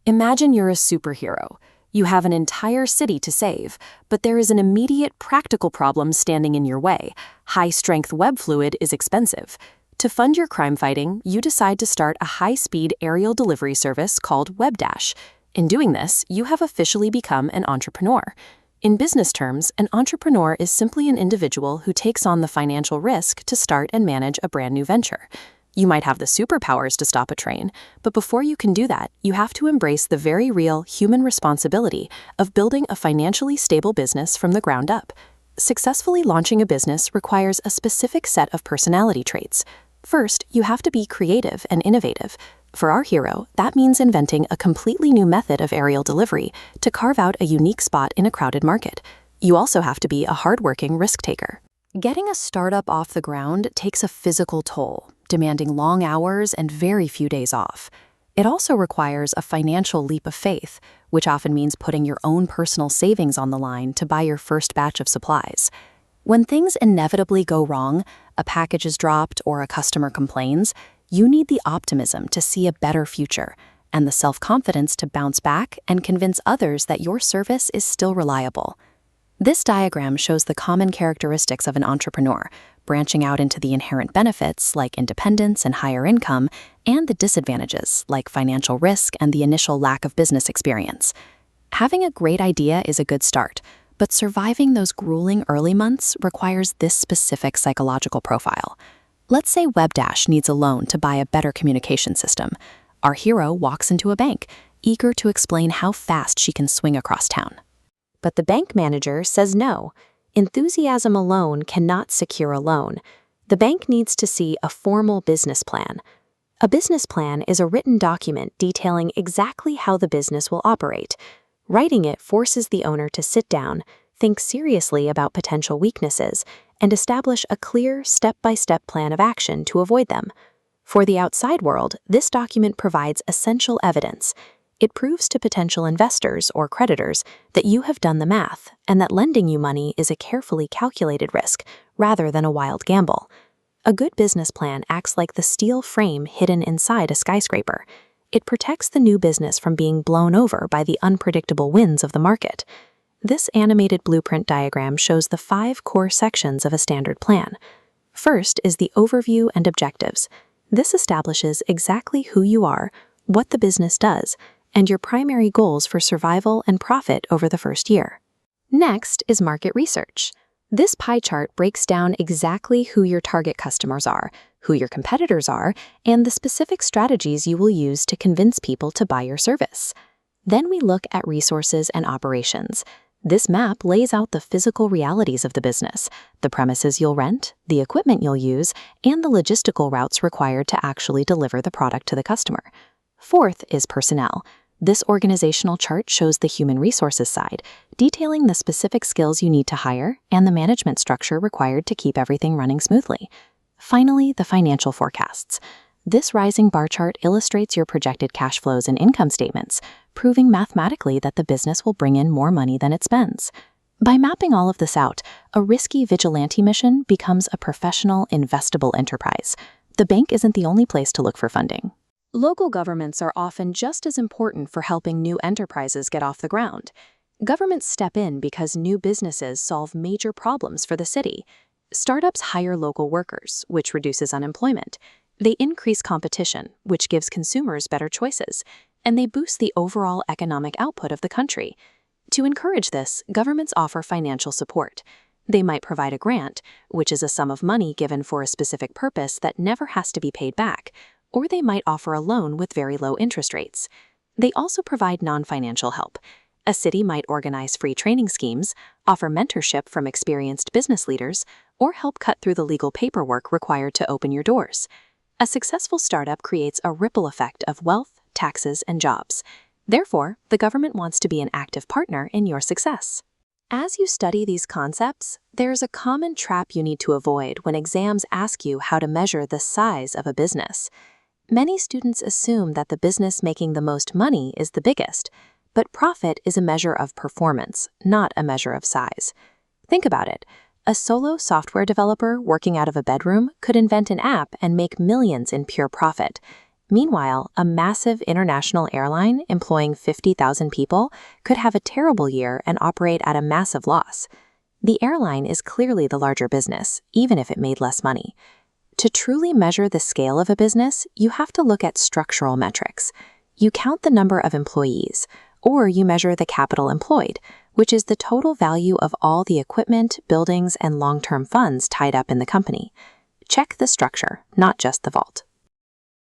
Imagine you're a superhero. You have an entire city to save, but there is an immediate practical problem standing in your way. High-strength web fluid is expensive. To fund your crime fighting, you decide to start a high-speed aerial delivery service called WebDash. In doing this, you have officially become an entrepreneur. In business terms, an entrepreneur is simply an individual who takes on the financial risk to start and manage a brand new venture. You might have the superpowers to stop a train, but before you can do that, you have to embrace the very real human responsibility of building a financially stable business from the ground up. Successfully launching a business requires a specific set of personality traits. First, you have to be creative and innovative. For our hero, that means inventing a completely new method of aerial delivery to carve out a unique spot in a crowded market. You also have to be a hardworking risk-taker. Getting a startup off the ground takes a physical toll, demanding long hours and very few days off. It also requires a financial leap of faith, which often means putting your own personal savings on the line to buy your first batch of supplies. When things inevitably go wrong, a package is dropped or a customer complains, you need the optimism to see a better future and the self-confidence to bounce back and convince others that your service is still reliable. This diagram shows the common characteristics of an entrepreneur, branching out into the inherent benefits like independence and higher income, and the disadvantages like financial risk and the initial lack of business experience. Having a great idea is a good start, but surviving those grueling early months requires this specific psychological profile. Let's say WebDash needs a loan to buy a better communication system. Our hero walks into a bank, eager to explain how fast she can swing across town. But the bank manager says no. Enthusiasm alone cannot secure a loan. The bank needs to see a formal business plan. A business plan is a written document detailing exactly how the business will operate. Writing it forces the owner to sit down, think seriously about potential weaknesses, and establish a clear step-by-step plan of action to avoid them. For the outside world, this document provides essential evidence. It proves to potential investors or creditors that you have done the math and that lending you money is a carefully calculated risk rather than a wild gamble. A good business plan acts like the steel frame hidden inside a skyscraper. It protects the new business from being blown over by the unpredictable winds of the market. This animated blueprint diagram shows the 5 core sections of a standard plan. First is the overview and objectives. This establishes exactly who you are, what the business does, and your primary goals for survival and profit over the first year. Next is market research. This pie chart breaks down exactly who your target customers are, who your competitors are, and the specific strategies you will use to convince people to buy your service. Then we look at resources and operations. This map lays out the physical realities of the business, the premises you'll rent, the equipment you'll use, and the logistical routes required to actually deliver the product to the customer. Fourth is personnel. This organizational chart shows the human resources side, detailing the specific skills you need to hire and the management structure required to keep everything running smoothly. Finally, the financial forecasts. This rising bar chart illustrates your projected cash flows and income statements, proving mathematically that the business will bring in more money than it spends. By mapping all of this out, a risky vigilante mission becomes a professional, investable enterprise. The bank isn't the only place to look for funding. Local governments are often just as important for helping new enterprises get off the ground. Governments step in because new businesses solve major problems for the city. Startups hire local workers, which reduces unemployment. They increase competition, which gives consumers better choices, and they boost the overall economic output of the country. To encourage this, governments offer financial support. They might provide a grant, which is a sum of money given for a specific purpose that never has to be paid back, or they might offer a loan with very low interest rates. They also provide non-financial help. A city might organize free training schemes, offer mentorship from experienced business leaders, or help cut through the legal paperwork required to open your doors. A successful startup creates a ripple effect of wealth, taxes, and jobs. Therefore, the government wants to be an active partner in your success. As you study these concepts, there's a common trap you need to avoid when exams ask you how to measure the size of a business. Many students assume that the business making the most money is the biggest, but profit is a measure of performance, not a measure of size. Think about it. A solo software developer working out of a bedroom could invent an app and make millions in pure profit. Meanwhile, a massive international airline employing 50,000 people could have a terrible year and operate at a massive loss. The airline is clearly the larger business, even if it made less money. To truly measure the scale of a business, you have to look at structural metrics. You count the number of employees, or you measure the capital employed, which is the total value of all the equipment, buildings, and long-term funds tied up in the company. Check the structure, not just the vault.